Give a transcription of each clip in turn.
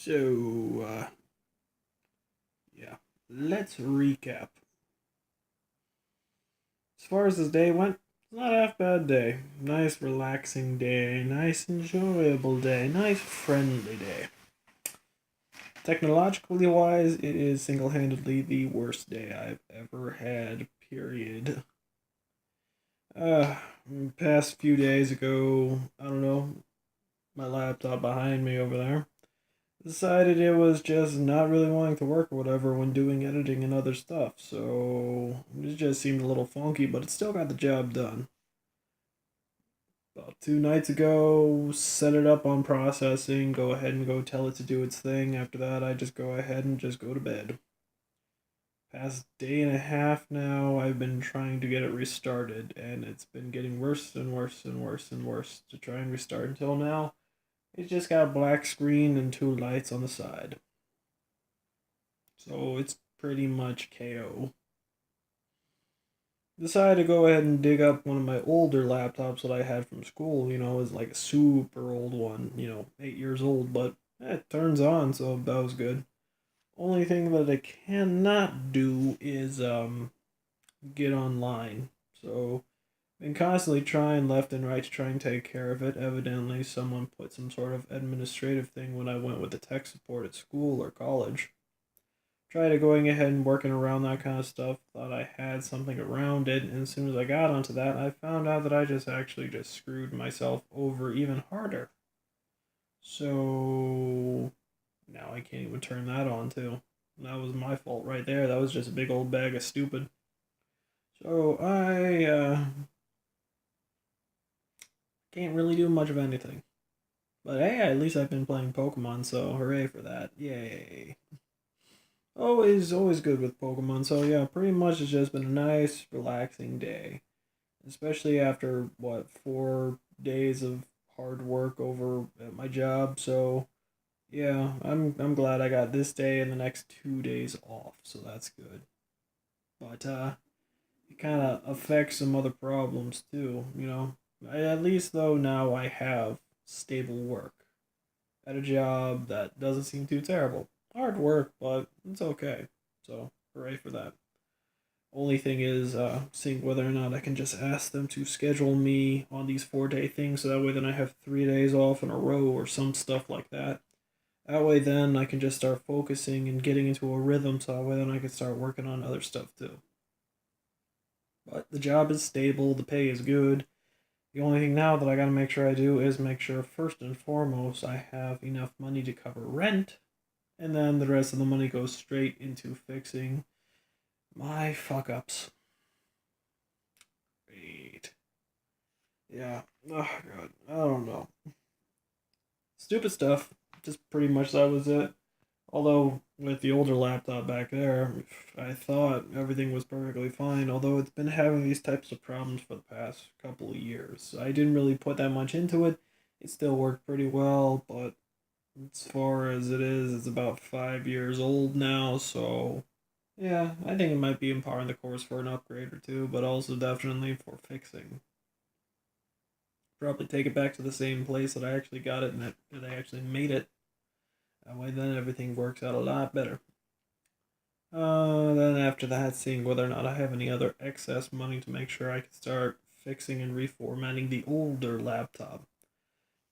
So, yeah, let's recap. As far as this day went, it's not a half bad day. Nice, relaxing day. Nice, enjoyable day. Nice, friendly day. Technologically wise, it is single handedly the worst day I've ever had, period. Uh, Past few days ago, I don't know, my laptop behind me over there decided it was just not really wanting to work or whatever when doing editing and other stuff. So it just seemed a little funky, but it still got the job done. About 2 nights ago, set it up on processing, go ahead and go tell it to do its thing. After that, I just go ahead and just go to bed. Past day and a half now, I've been trying to get it restarted, and it's been getting worse and worse and worse and worse to try and restart until now. It's just got a black screen and two lights on the side. So it's pretty much KO. Decided to go ahead and dig up one of my older laptops that I had from school. It was like a super old one, 8 years old, but it turns on, so that was good. Only thing that I cannot do is get online. So been constantly trying left and right to try and take care of it. Evidently, someone put some sort of administrative thing when I went with the tech support at school or college. Tried to going ahead and working around that kind of stuff. Thought I had something around it, and as soon as I got onto that, I found out that I just actually just screwed myself over even harder. So now I can't even turn that on too. That was my fault right there. That was just a big old bag of stupid. So I can't really do much of anything. But hey, at least I've been playing Pokemon, so hooray for that. Yay. Always good with Pokemon. So yeah, pretty much it's just been a nice, relaxing day. Especially after what 4 days of hard work over at my job. So yeah, I'm glad I got this day and the next 2 days off. So that's good. But it kind of affects some other problems too. At least though now I have stable work at a job that doesn't seem too terrible. Hard work, but it's okay. So hooray for that. Only thing is seeing whether or not I can just ask them to schedule me on these 4 day things so that way then I have 3 days off in a row or some stuff like that. That way then I can just start focusing and getting into a rhythm so that way then I can start working on other stuff too. But the job is stable, the pay is good. The only thing now that I gotta make sure I do is make sure first and foremost I have enough money to cover rent, and then the rest of the money goes straight into fixing my fuck ups. Great. Yeah. Oh god. I don't know. Stupid stuff. Just pretty much that was it. Although with the older laptop back there, I thought everything was perfectly fine. Although it's been having these types of problems for the past couple of years. I didn't really put that much into it. It still worked pretty well, but as far as it is, it's about 5 years old now. So yeah, I think it might be in par in the course for an upgrade or two, but also definitely for fixing. Probably take it back to the same place that I actually got it and that they actually made it. That way, then everything works out a lot better. Then after that, seeing whether or not I have any other excess money to make sure I can start fixing and reformatting the older laptop.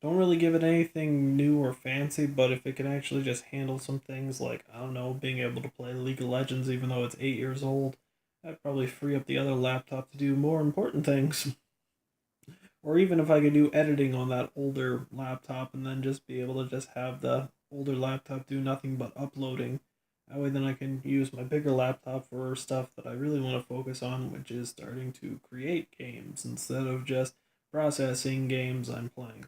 Don't really give it anything new or fancy, but if it can actually just handle some things like, I don't know, being able to play League of Legends even though it's 8 years old, that'd probably free up the other laptop to do more important things. Or even if I could do editing on that older laptop and then just be able to just have the older laptop do nothing but uploading. That way then I can use my bigger laptop for stuff that I really want to focus on, which is starting to create games instead of just processing games I'm playing.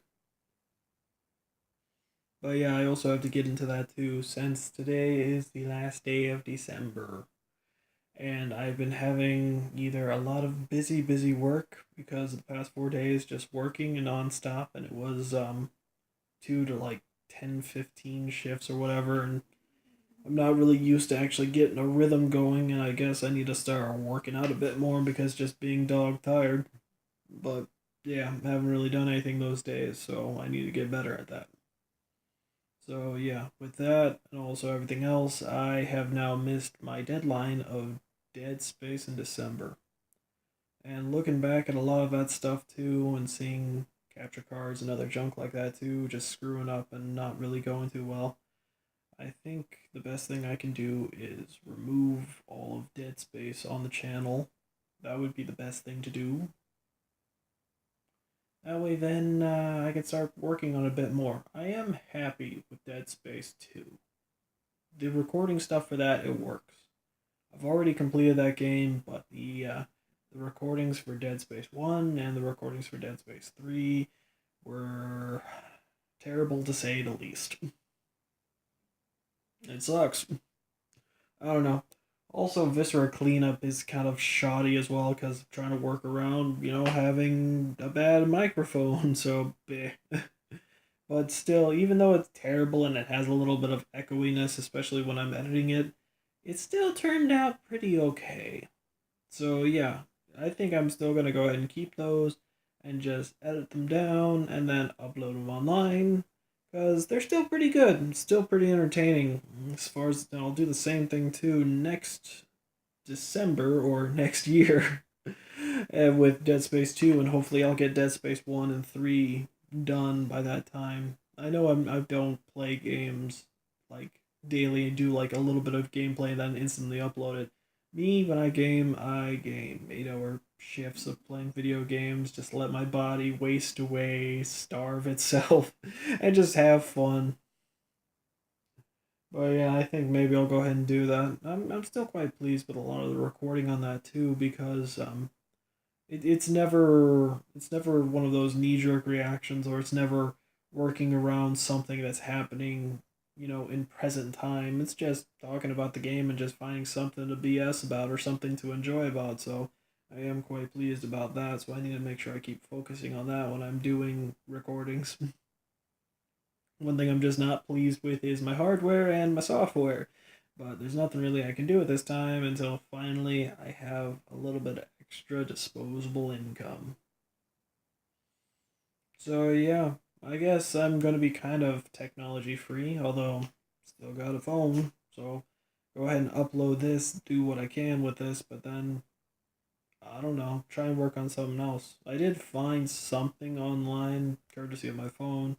But yeah, I also have to get into that too, since today is the last day of December. And I've been having either a lot of busy work because the past 4 days just working and nonstop, and it was 2 to like 10, 15 shifts or whatever, and I'm not really used to actually getting a rhythm going, and I guess I need to start working out a bit more because just being dog tired. But yeah, I haven't really done anything those days, so I need to get better at that. So yeah, with that and also everything else, I have now missed my deadline of Dead Space in December. And looking back at a lot of that stuff too, and seeing capture cards and other junk like that too, just screwing up and not really going too well, I think the best thing I can do is remove all of Dead Space on the channel. That would be the best thing to do. That way, then I can start working on it a bit more. I am happy with Dead Space 2. The recording stuff for that, it works. I've already completed that game, but the recordings for Dead Space 1 and the recordings for Dead Space 3 were terrible to say the least. It sucks. I don't know. Also, Viscera cleanup is kind of shoddy as well because trying to work around, having a bad microphone. So, bleh. But still, even though it's terrible and it has a little bit of echoiness, especially when I'm editing it, it still turned out pretty okay. So, yeah, I think I'm still going to go ahead and keep those and just edit them down and then upload them online because they're still pretty good and still pretty entertaining. As far as I'll do the same thing too next December or next year with Dead Space 2, and hopefully I'll get Dead Space 1 and 3 done by that time. I know I don't play games like daily and do like a little bit of gameplay and then instantly upload it. Me, when I game 8 hour shifts of playing video games, just let my body waste away, starve itself, and just have fun. But yeah, I think maybe I'll go ahead and do that. I'm still quite pleased with a lot of the recording on that too because it's never one of those knee jerk reactions, or it's never working around something that's happening, in present time. It's just talking about the game and just finding something to BS about or something to enjoy about. So I am quite pleased about that. So I need to make sure I keep focusing on that when I'm doing recordings. One thing I'm just not pleased with is my hardware and my software. But there's nothing really I can do at this time until finally I have a little bit of extra disposable income. So yeah, I guess I'm gonna be kind of technology free, although still got a phone. So go ahead and upload this, do what I can with this, but then I don't know, try and work on something else. I did find something online, courtesy of my phone,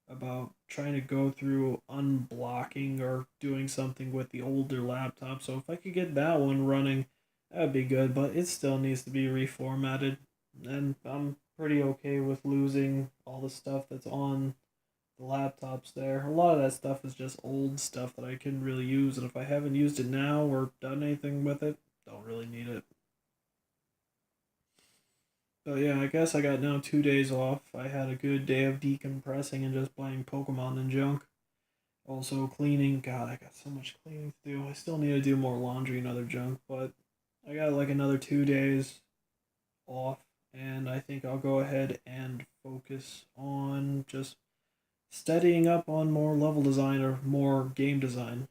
about trying to go through unblocking or doing something with the older laptop. So if I could get that one running, that'd be good, but it still needs to be reformatted. And I'm pretty okay with losing all the stuff that's on the laptops there. A lot of that stuff is just old stuff that I couldn't really use, and if I haven't used it now or done anything with it, don't really need it. So yeah, I guess I got now 2 days off. I had a good day of decompressing and just playing Pokemon and junk. Also cleaning. God, I got so much cleaning to do. I still need to do more laundry and other junk, but I got like another 2 days off, and I think I'll go ahead and focus on just studying up on more level design or more game design.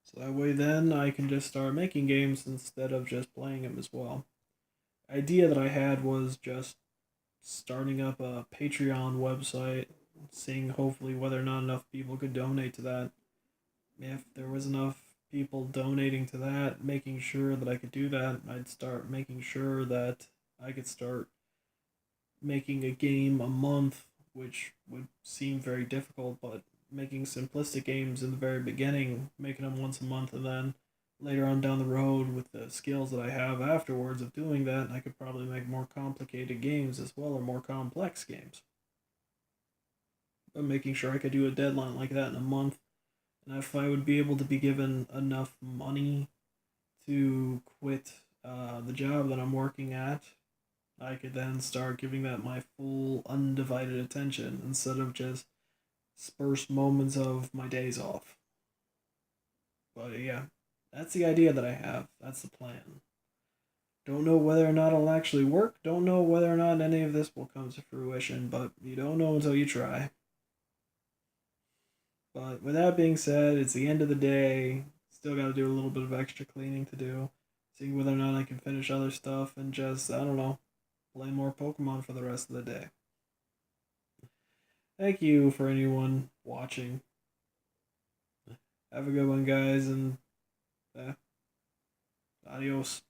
So that way then I can just start making games instead of just playing them as well. Idea that I had was just starting up a Patreon website, seeing hopefully whether or not enough people could donate to that. If there was enough people donating to that, making sure that I could do that, I'd start making sure that I could start making a game a month, which would seem very difficult, but making simplistic games in the very beginning, making them once a month, and then later on down the road with the skills that I have afterwards of doing that, I could probably make more complicated games as well, or more complex games. But making sure I could do a deadline like that in a month, and if I would be able to be given enough money to quit the job that I'm working at, I could then start giving that my full undivided attention instead of just sparse moments of my days off. But yeah, that's the idea that I have. That's the plan. Don't know whether or not it'll actually work. Don't know whether or not any of this will come to fruition, but you don't know until you try. But with that being said, it's the end of the day. Still got to do a little bit of extra cleaning to do. See whether or not I can finish other stuff and just, I don't know, play more Pokemon for the rest of the day. Thank you for anyone watching. Have a good one, guys, and adios.